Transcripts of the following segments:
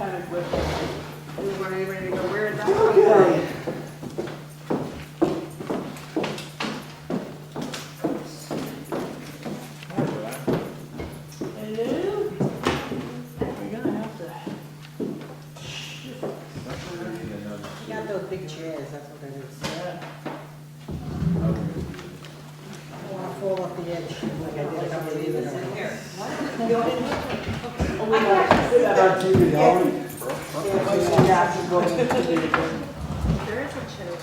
panic with it. We weren't even ready to go. Where did that come from? Okay. Hello? We're gonna have to. You got those big chairs, that's what it is. Yeah. I want to fall off the edge like I did a couple of years ago. Oh, we got our TV, don't we? There is a chair.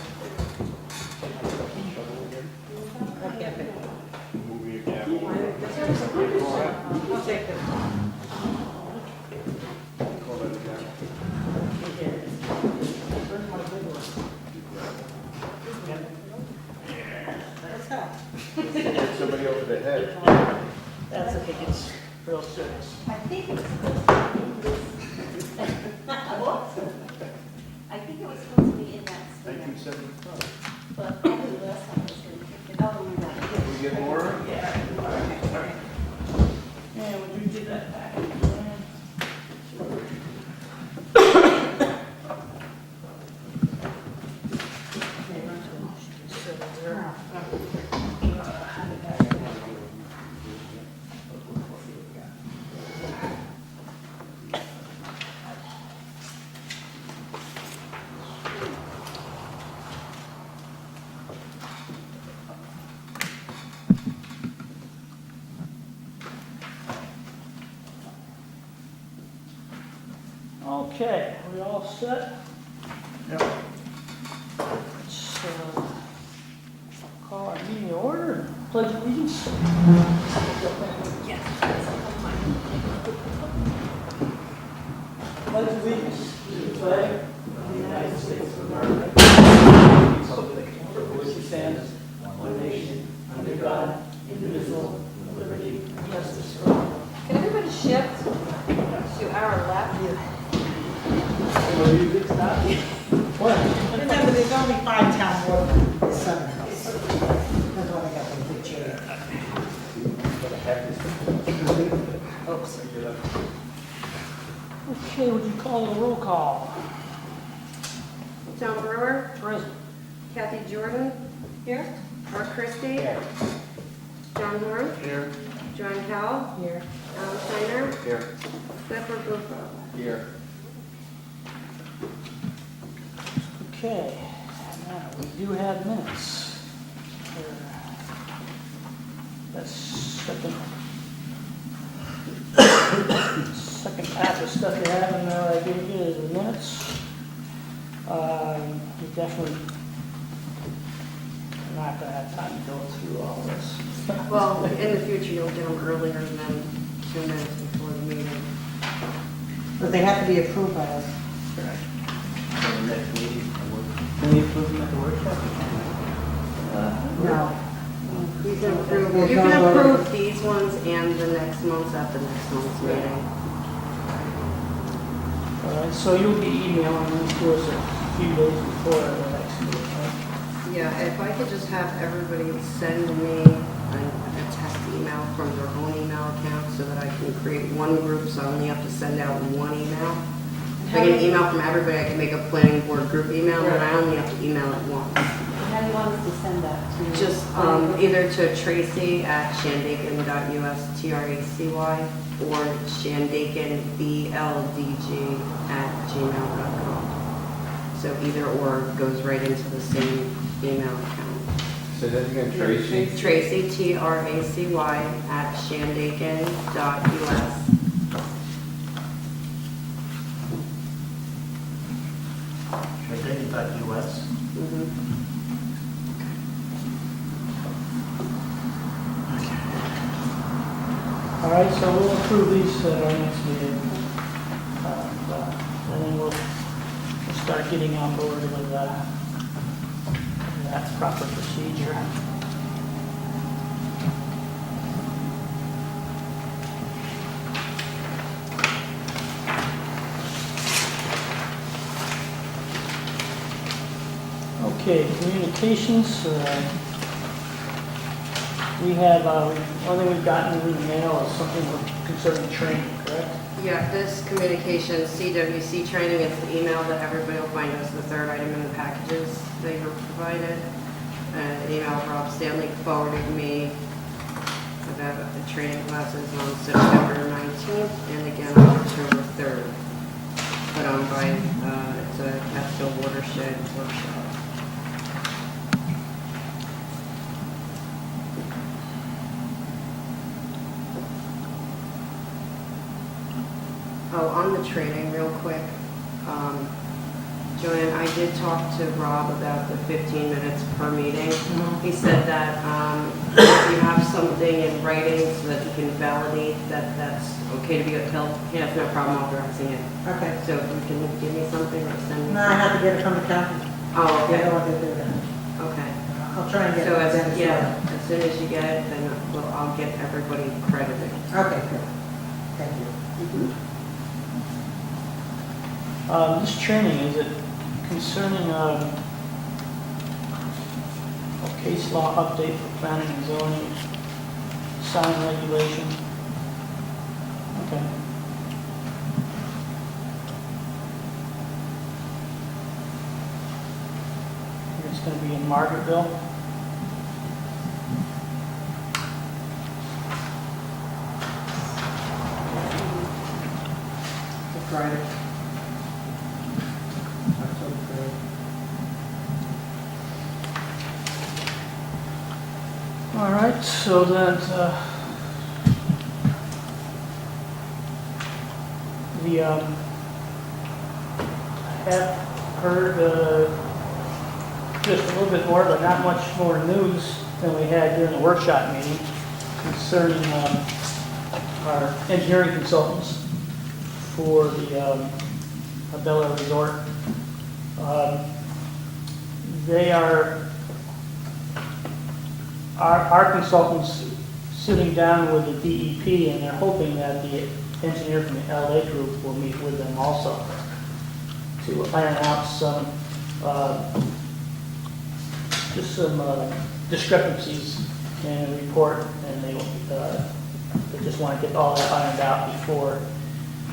I'll take it. What's that? Hit somebody over the head. That's if it gets real serious. I think it was supposed to be in that stand, 1975. but probably the last time I was going to pick it up. We get more? Yeah. Yeah, would you get that package? Okay, we all set? Yep. Let's call our meeting to order. Pledge allegiance. Pledge allegiance to the flag of the United States of America, for which it stands, one nation, under God, indivisible, with liberty and justice for all. Can everybody shift to our left? What? Remember, there's only 5 town board members, 7 of us. That's why I got those big chairs. Oops. Okay, would you call the roll call? John Brewer, Present. Kathy Jordan. Here. Mark Christie. John Horn. Here. John Powell. Here. Alan Steiner. Here. Clifford Bufo. Here. Okay, now we do have minutes. That's second pack of stuff you have in there I gave you is the minutes. We definitely are not gonna have time to go through all this. Well, in the future, you'll get them earlier than 2 minutes before the meeting. But they have to be approved by us. Correct. So the next meeting, Can we approve them at the workshop? No. You can approve, There's you no can vote. approve these ones and the next month's at the next month's meeting. All right, so you'll be emailing them to us a few days before the next meeting, right? Yeah, if I could just have everybody send me a test email from their own email account so that I can create one group, so I only have to send out one email. If I get an email from everybody, I can make a planning board group email, and I only have to email it once. How do you want us to send that to? Just either to Tracy at shandaken.us, Tracy, or shandakenbldg@gmail.com. So either or goes right into the same email account. say that again, Tracy. Tracy, Tracy, at shandaken.us. Shandaken.us. Mhm. All right, so we'll approve these at our next meeting. And then we'll start getting on board with that proper procedure. Okay, communications. We have, one thing we've gotten in the mail is something concerning training, correct? Yeah, this communication, CWC training, is the email that everybody will find as the third item in the packages that you're provided. An email Rob Stanley forwarded me about the training classes on September 19th and again on October 3rd. Put on by, it's a Catskill Watershed workshop. Oh, on the training, real quick, Joanne, I did talk to Rob about the 15 minutes per meeting. He said that if you have something in writing so that you can validate that that's okay to be upheld, he has no problem authorizing it. Okay. So if you can give me something or send me No, I something. have to get it from the county. Oh, They okay, don't want to do that. okay. I'll try and get it. So then as, as well. yeah, as soon as you get it, then I'll get everybody credited. Okay, good. Thank you. This training, is it concerning a case law update for planning and zoning, sign regulation? Okay. It's going to be in Margaretville. Good Friday. October 3rd. All right, so that we have heard just a little bit more, but not much more news than we had during the workshop meeting concerning our engineering consultants for the Bella Resort. They are our consultants sitting down with the DEP, and they're hoping that the engineer from the LA group will meet with them also to iron out some just some discrepancies in the report, and they just want to get all that ironed out before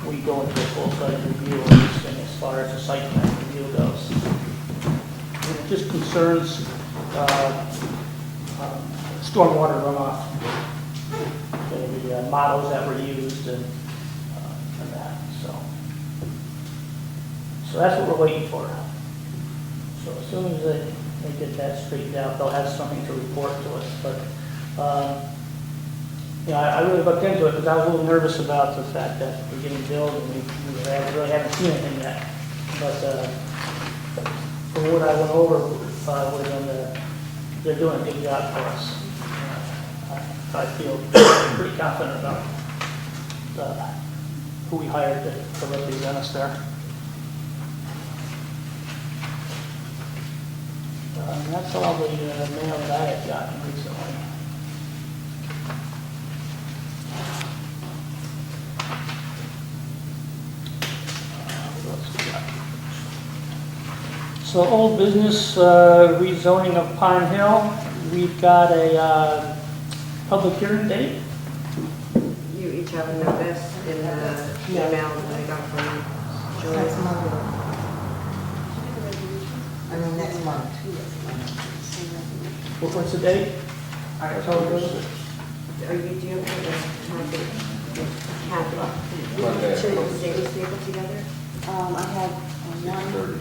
we go into a full-fledged review of this thing as far as the site plan review goes. And it just concerns stormwater runoff, the models that were used and that. So that's what we're waiting for. So as soon as they get that straightened out, they'll have something to report to us. But yeah, I really looked into it because I was a little nervous about the fact that we're getting billed and we really haven't seen anything yet. But from what I went over with them, they're doing a good job for us. I feel pretty confident about who we hired to represent us there. That's all the mail that I have gotten recently. What else we got? So old business rezoning of Pine Hill. We've got a public hearing date. You each have a notice in the email that I got from Next Joanne. month. I mean, next month. What's the date? October. Do you have Monday. Should we staple together? I have one.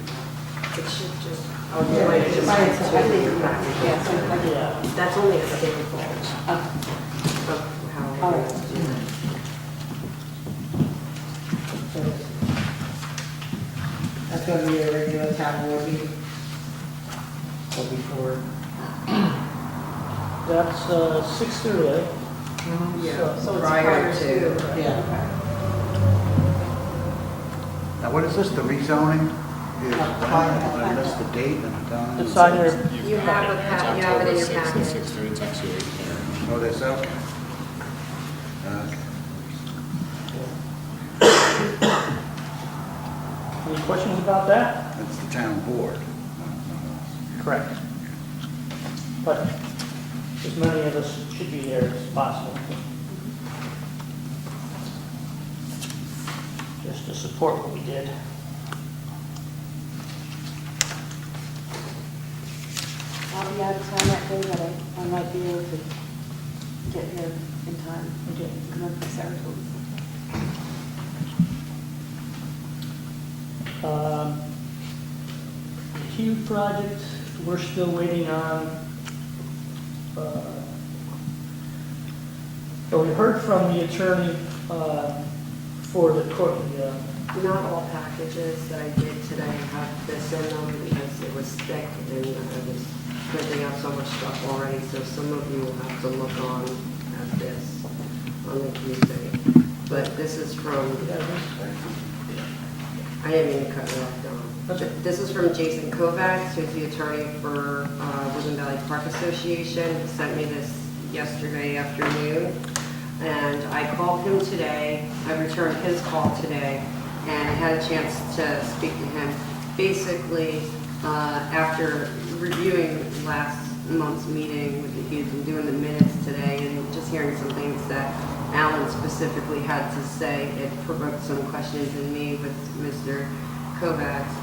It should just, oh, Yeah, you might it's just fine. have two in your package. Yeah, so I did. Yeah. That's only a sample Okay. of how All we're right. going to do it. So that's going to be a regular town board meeting. Or before. That's 6:30. Yeah, So it's prior to. Yeah. Now, what is this, the rezoning? Is Fine. I missed the date and the time. It's on your, You have a you have it in your package. 6:30, it's actually right there. Oh, that's okay. Okay. any questions about that? That's the town board. Correct. But as many of us should be there as possible. to support what we did. I'll be out of town that day, but I might be able to get here in time. Okay. Come up to Saratoga. Hugh project, we're still waiting on, we heard from the attorney for the court, Not all packages that I did today have this in them because it was thick and I was printing out so much stuff already, so some of you will have to look on at this on the Tuesday. But this is from, I didn't mean to cut you off, Don. Okay. This is from Jason Kovacs, who's the attorney for Woodland Valley Park Association. He sent me this yesterday afternoon, and I called him today. I returned his call today, and I had a chance to speak to him. Basically, after reviewing last month's meeting with the Hughes and doing the minutes today, and just hearing some things that Alan specifically had to say, it provoked some questions in me with Mr. Kovacs.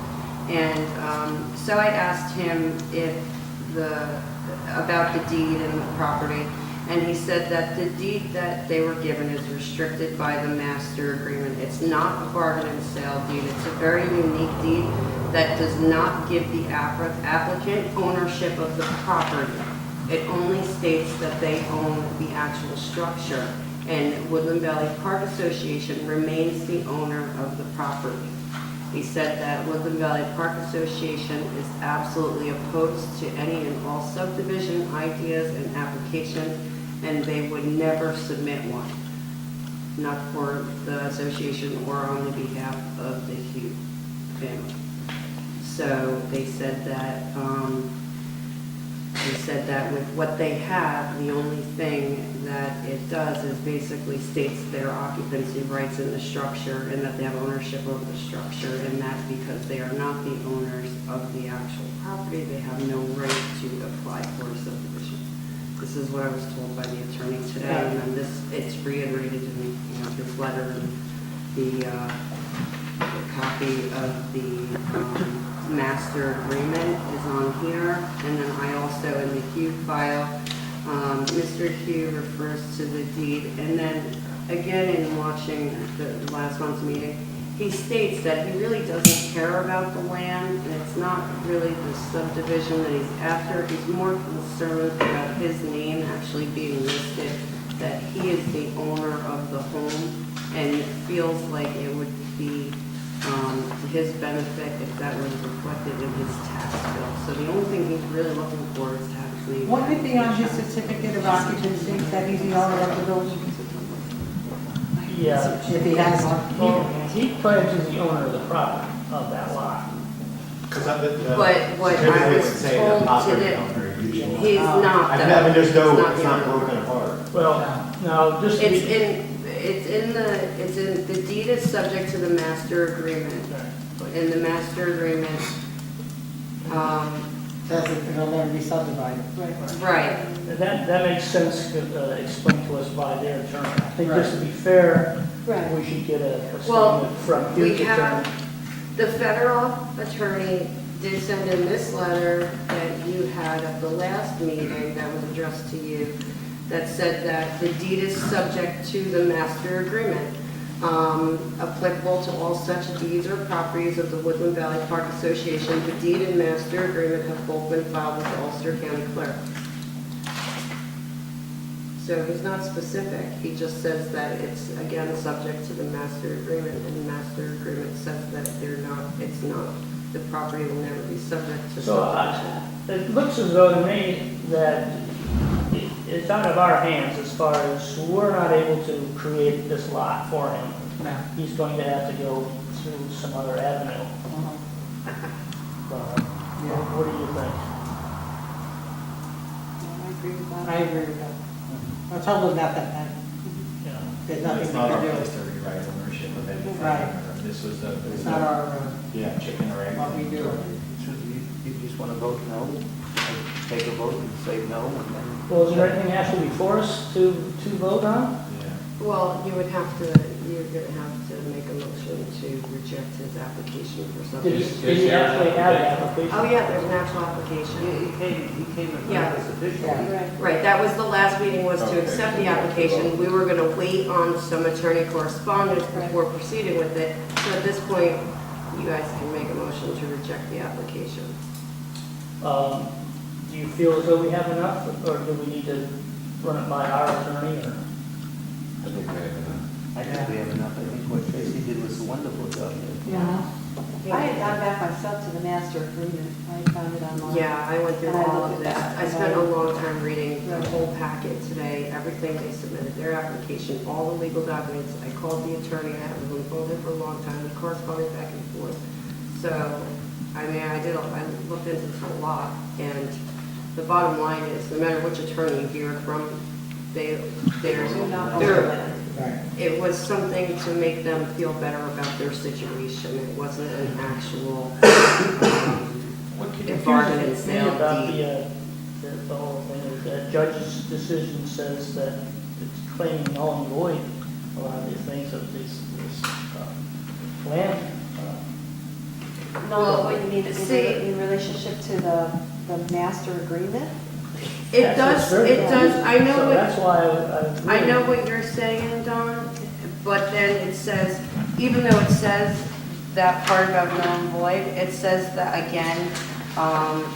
And so I asked him about the deed and the property, and he said that the deed that they were given is restricted by the master agreement. It's not a bargain and sale deed. It's a very unique deed that does not give the applicant ownership of the property. It only states that they own the actual structure, and Woodland Valley Park Association remains the owner of the property. He said that Woodland Valley Park Association is absolutely opposed to any and all subdivision ideas and applications, and they would never submit one, not for the association or on the behalf of the Hughes family. So they said that with what they have, the only thing that it does is basically states their occupancy rights in the structure and that they have ownership of the structure, and that because they are not the owners of the actual property, they have no right to apply for a subdivision. This is what I was told by the attorney today, and then it's reiterated in his letter, and the copy of the master agreement is on here, and then I also in the Hugh file, Mr. Hugh refers to the deed, and then again in watching the last month's meeting, he states that he really doesn't care about the land, and it's not really the subdivision that he's after. He's more concerned about his name actually being listed, that he is the owner of the home, and it feels like it would be to his benefit if that was reflected in his tax bill. So the only thing he's really looking for is to have his name. What could be on his certificate of occupancy, that he's the owner of the building? Yeah. If he has one. He claims he's the owner of the property, of that lot. But what I was told today, he's not. I mean, there's no, He's it's the not owner. broken apart. Well, now, just to It's be... in the deed is subject to the master agreement. In the master agreement, Says it'll never be subdivided. right, That makes sense, explained to us by their attorney. I think just to be fair, Right. we should get a Well, statement from we his have, attorney. the federal attorney did send in this letter that you had at the last meeting that was addressed to you, that said that the deed is subject to the master agreement, applicable to all such deeds or properties of the Woodland Valley Park Association. The deed and master agreement have both been filed with the Ulster County Clerk. So he's not specific, he just says that it's, again, subject to the master agreement, and the master agreement says that it's not, the property will never be subject to So subdivision. it looks as though to me that it's out of our hands as far as we're not able to create this lot for him. No. He's going to have to go through some other avenue. What do you think? I agree with that. I agree with that. I told him that, You know, there's nothing It's we not our can place do. to rewrite ownership of anything. Right. or This was the. It's not our, Yeah, chicken or egg. what we do. So you just want to vote no, take a vote and say no, and then. well, is there anything actually before us to vote on? Yeah. Well, you're gonna have to make a motion to reject his application for something. Did he actually have an application? Oh, yeah, there's an actual application. He came in Yeah. as official. Right. Right, that was the last meeting, was to Okay. accept the application. We were gonna wait on some attorney correspondence before proceeding with it. So at this point, you guys can make a motion to reject the application. Do you feel as though we have enough, or do we need to run it by our attorney, or? I think we have enough. I think we have enough. I think what Tracy did was a wonderful job. Yeah. I had gone back myself to the master agreement. I found it online. Yeah, I went through And I all looked of at this. that. I spent a long time reading the Right. whole packet today, everything they submitted, their application, all the legal documents. I called the attorney, I haven't been phoned him for a long time, we corresponded back and forth. So, I mean, I looked into this a lot, and the bottom line is, no matter which attorney you hear it from, they're, Do not they're, recommend. Right. it was something to make them feel better about their situation. It wasn't an actual What can you bargain and Confuses me sale about deed. the whole thing is that judge's decision says that it's claiming null and void a lot of these things of this land. No, what you mean, See- in relationship to the master agreement? It That's does, what's it written. does, I know So what, that's why I know what you're saying, Don, but then it says, even though it says that part about null and void, it says that again,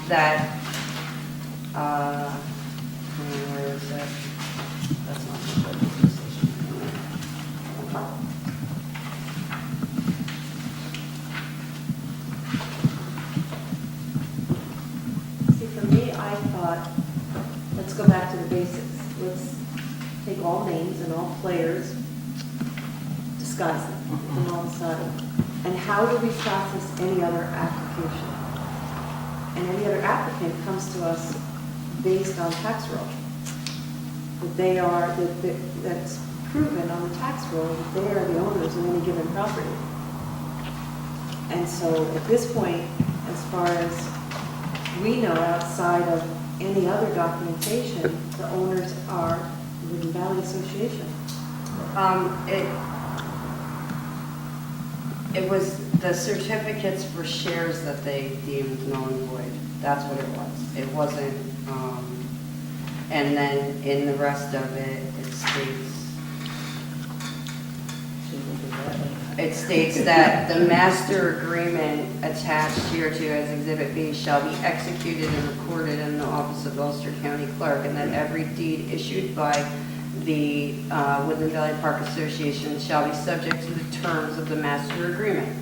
that, where is it? That's not the judge's decision. See, for me, I thought, let's go back to the basics. Let's take all names and all players, disguise them, put them on the side. And how do we process any other application? And any other applicant comes to us based on tax roll. That they are, that's proven on the tax roll that they are the owners of any given property. And so at this point, as far as we know, outside of any other documentation, the owners are Woodland Valley Association. It was the certificates for shares that they deemed null and void. That's what it was. It wasn't, and then in the rest of it, it states that the master agreement attached hereto as Exhibit B shall be executed and recorded in the office of Ulster County Clerk, and that every deed issued by the Woodland Valley Park Association shall be subject to the terms of the master agreement.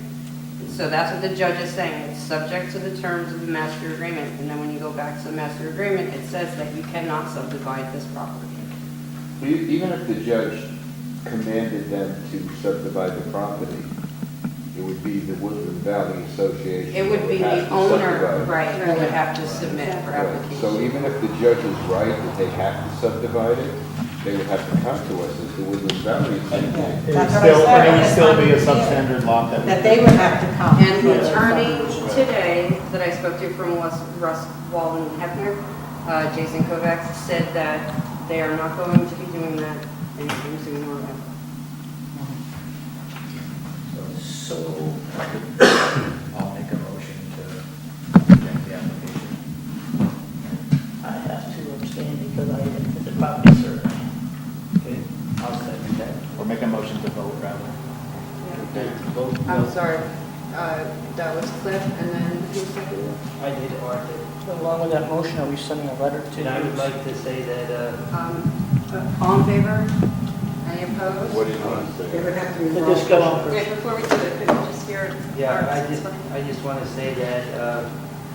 So that's what the judge is saying, it's subject to the terms of the master agreement, and then when you go back to the master agreement, it says that you cannot subdivide this property. Even if the judge commanded them to subdivide the property, it would be the Woodland Valley Association. It would that be has the to owner, subdivide. right, who would have to submit for Right. application. So even if the judge is right that they have to subdivide it, they would have to come to us as the Woodland Valley Association. It would That's what I still, said. it would still be a substandard lot that. That they would have to come. And the attorney today that I spoke to from Russ Walden Hefner, Jason Kovacs, said that they are not going to be doing that anytime soon or ever. So, I'll make a motion to reject the application. I have to abstain because I did the property survey. Okay, I'll second that. Or make a motion to vote, rather. Okay, vote. I'm sorry, that was Cliff, and then who seconded it? I did, or I did. Along with that motion, are we sending a letter to? And I would like to say that, All in favor? Any opposed? What do you want to They say? would have to be. The discussion. Wait, before we do it, could you just hear? yeah, Art's I just want to say that,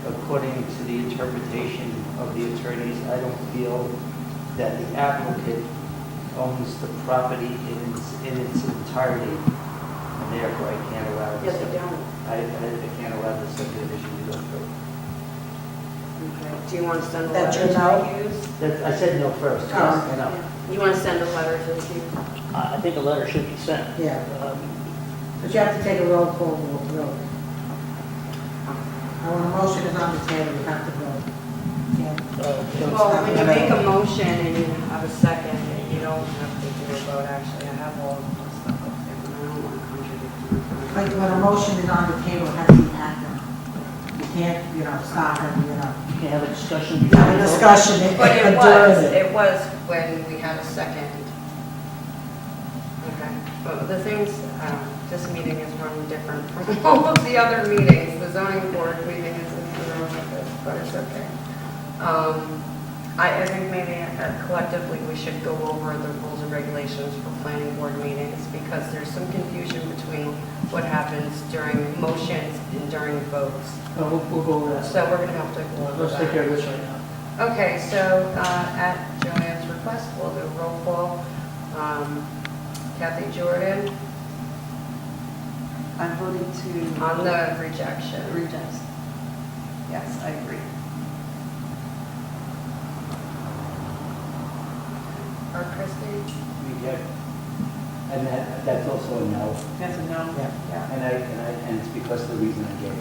according to the interpretation of the attorneys, I don't feel that the applicant owns the property in its entirety, and therefore I can't allow Yeah, this. they don't. I can't allow the subdivision to go through. Okay. Do you want to send a That's letter your to no? the accused? I said no first, Oh, yes, okay. no. You want to send a letter to the accused? I think a letter should be sent. Yeah. Um, But you have to take a roll call vote. When a motion is on the table, you have to vote. You Well, when you make a motion and you have a second, you don't have to do a vote, actually. I have all of this stuff up there, and I don't want to contradict you. Like when a motion is on the table, it has to be acted. You can't, stop and, You can have a discussion. have a discussion and But adjourn it. it was when we had a second. Okay, but the things, this meeting is running different from all of the other meetings. The zoning board meeting isn't running like this, but it's okay. I think maybe collectively we should go over the rules and regulations for planning board meetings because there's some confusion between what happens during motions and during votes. We'll go over that. So we're going to have to go over Let's take that. care of this right now. Okay, so at Joanne's request, we'll do roll call. Kathy Jordan I'm voting to. on the rejection. Reject. Yes, I agree. Or Christie? Reject. And that's also a no. That's a no. Yeah. And it's because of the reason I gave.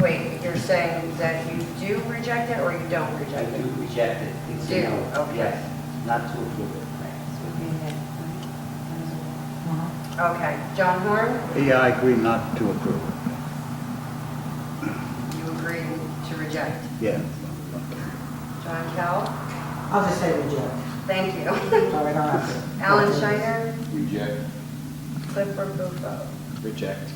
Wait, you're saying that you do reject it or you don't I reject it? do reject it. It's a Do, no. okay. Yes, not to approve it. This would be a nay, Okay, John Horn, Yeah, I agree not to approve. you agree to reject. Yeah. John Kell, I'll just say reject. thank you. Sorry, don't have to. Alan Shiner, Reject. Clifford Bufo. Reject.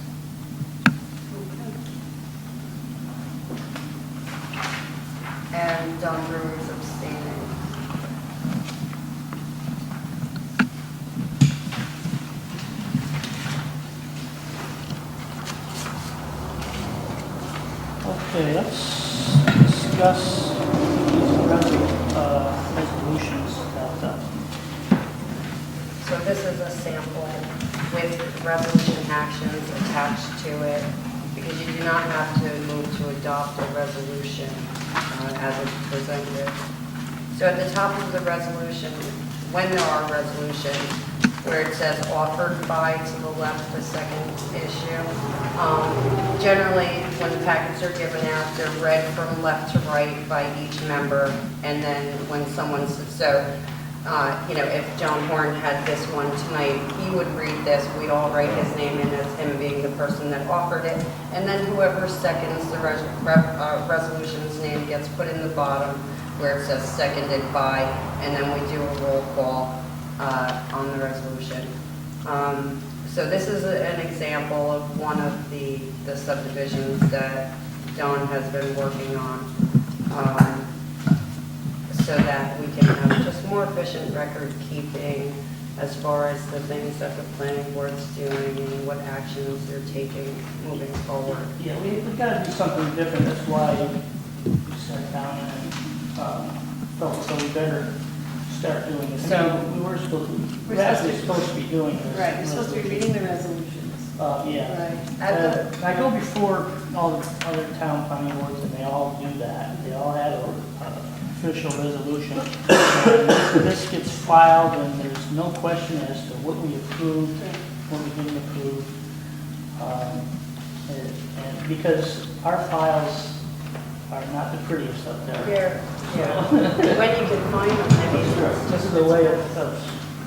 And Don Brewer's abstaining. Okay, let's discuss these resolutions that, So this is a sample with resolution actions attached to it, because you do not have to move to adopt a resolution as it's presented. So at the top of the resolution, when there are resolutions, where it says offered by to the left, the second issue, generally, when the packets are given out, they're read from left to right by each member, and then when someone's, if John Horn had this one tonight, he would read this, we'd all write his name in as him being the person that offered it, and then whoever seconds the resolution's name gets put in the bottom where it says seconded by, and then we do a roll call on the resolution. So this is an example of one of the subdivisions that Don has been working on. So that we can have just more efficient record keeping as far as the things that the planning board's doing and what actions they're taking moving forward. yeah, we've got to do something different. That's why we sat down and felt so we better start doing this. So- We're actually supposed to be doing this. Right, you're supposed to be reading the resolutions. Yeah. Right. I go before all the other town planning boards and they all do that. They all have an official resolution. And this gets filed and there's no question as to what we approved, what we didn't approve. And because our files are not the prettiest up there. Yeah. When you can find them, I mean, it's This just is a way of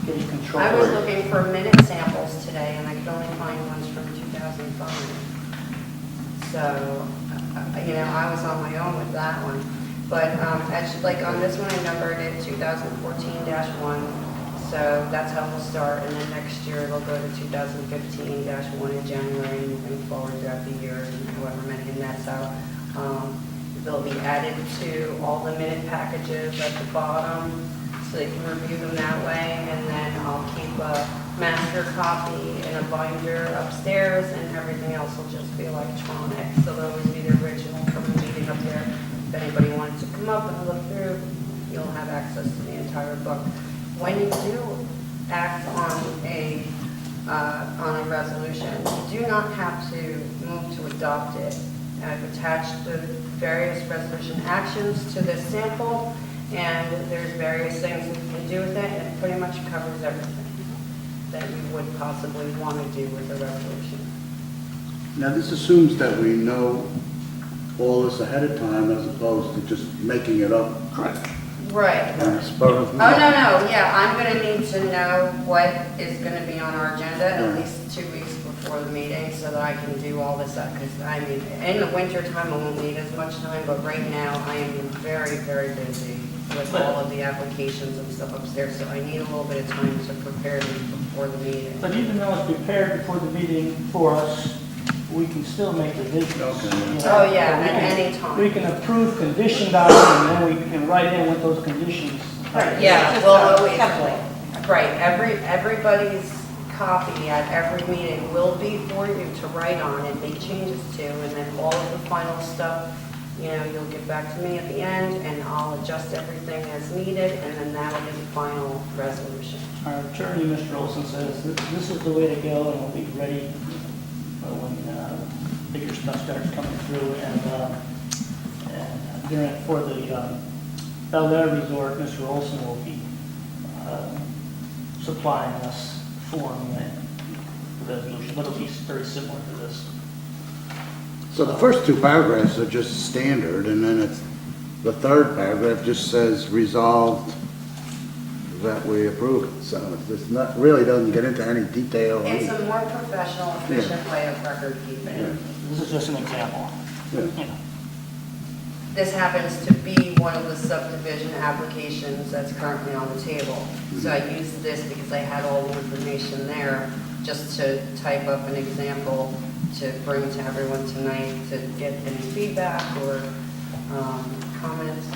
getting control. I was looking for minute samples today, and I could only find ones from 2005. So, I was on my own with that one. But actually, like on this one, I numbered it 2014-1. So that's how we'll start, and then next year it'll go to 2015-1 in January, moving forward throughout the year, and however many, and that's how they'll be added to all the minute packages at the bottom, so they can review them that way, and then I'll keep a master copy in a binder upstairs, and everything else will just be electronic. So there'll always be the original from the meeting up there. If anybody wanted to come up and look through, you'll have access to the entire book. When you do act on a resolution, you do not have to move to adopt it. I've attached the various resolution actions to this sample, and there's various things that you can do with it, and it pretty much covers everything that you would possibly want to do with a resolution. Now, this assumes that we know all this ahead of time as opposed to just making it up Right. on the spur of the Oh, moment. no, yeah, I'm gonna need to know what is gonna be on our agenda at least 2 weeks before the meeting so that I can do all this up. Because, I mean, in the winter time, I won't need as much time, but right now, I am very, very busy with all of the applications and stuff upstairs, so I need a little bit of time to prepare these before the meeting. But even though it's prepared before the meeting for us, we can still make revisions. Okay. you know. Oh, yeah, We at can- any time. We can approve conditioned on, and then we can write in what those conditions. Right. Yeah, Just we'll a always, template. right, everybody's copy at every meeting will be for you to write on and make changes to, and then all of the final stuff, you know, you'll get back to me at the end, and I'll adjust everything as needed, and then that'll be the final resolution. Our attorney, Mr. Olson, says that this is the way to go, and we'll be ready when bigger stuff starts coming through. And during, for the Bel Air Resort, Mr. Olson will be supplying us form and resolution, but it'll be very similar to this. So the first two paragraphs are just standard, and then it's, the third paragraph just says resolved that we approve it. So it's not, really doesn't get into any detail. It's a more professional, efficient way of record keeping. Yeah. This is just an example. Yeah. You know. This happens to be one of the subdivision applications that's currently on the table. So I used this because I had all the information there, just to type up an example to bring to everyone tonight to get any feedback or comments.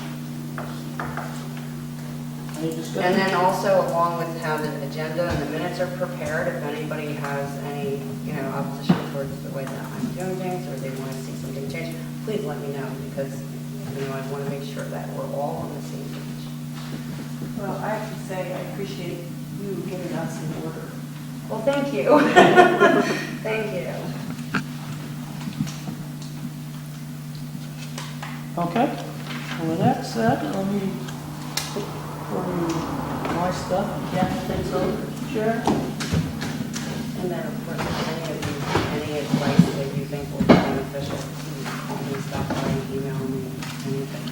Any discussion? And then also along with how the agenda and the minutes are prepared, if anybody has any, you know, opposition towards the way that I'm doing things, or they want to see something changed, please let me know, because, you know, I want to make sure that we're all on the same page. Well, I have to say, I appreciate you giving us an order. Well, thank you. Thank you. Okay, well, with that said, let me put for my stuff, and Kathy takes over, Chair. And then, of course, any advice that you think will be beneficial, please call me, stop by, email me, anything.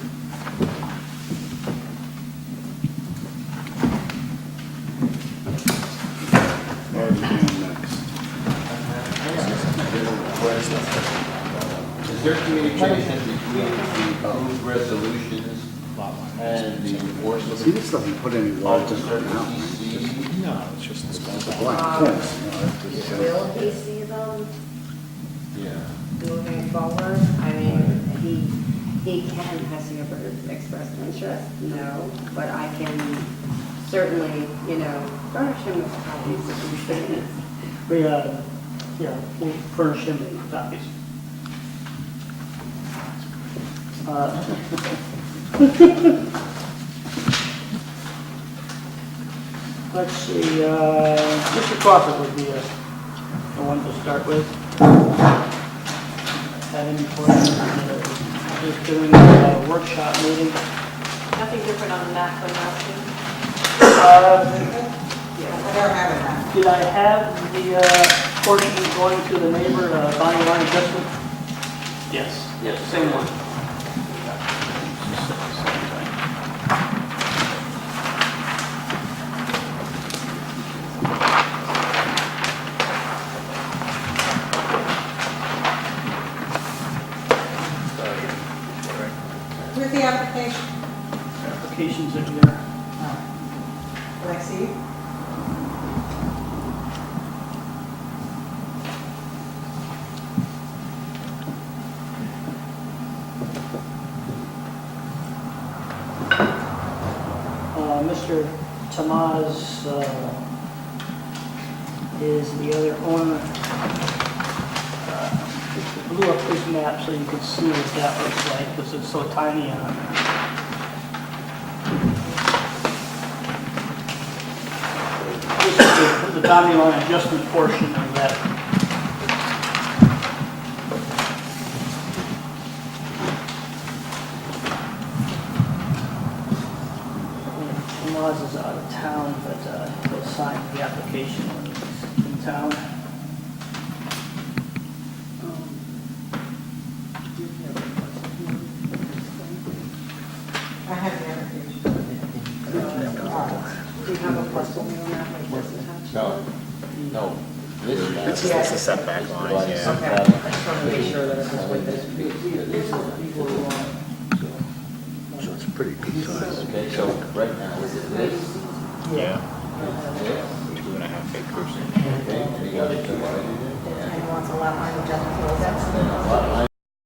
What are we doing next? Is there communication between the approved resolutions and the See, enforcement this doesn't put any of words the in certain it now. EC? No, it's just It's a blank form. You know, it's just, Will he see them Yeah. moving forward? I mean, he can, has he ever expressed interest? No, but I can certainly, you know, furnish him with copies of these things. We, yeah, we'll furnish him with copies. Let's see, Mr. Crawford would be the one to start with. Had any questions? Just doing a workshop meeting. Nothing different on the map from last week? Did I have the portion going to the neighbor, boundary line adjustment? Yes, yes, same one. Where's the application? Applications are here. Can I see it? Mr. Tamaz is the other owner. I blew up his map so you could see what that looks like, because it's so tiny on there. This is the boundary line adjustment portion of that. Tamaz is out of town, but he'll sign the application when he's in town. No, this is. This is the setback line, Okay, I yeah. just wanted to make sure that it was with this. So it's pretty good size. Okay, so right now, is it this? Yeah. This? 2.5 acres. Okay, and you got it divided in And he wants a lot line adjustment. half. Then a lot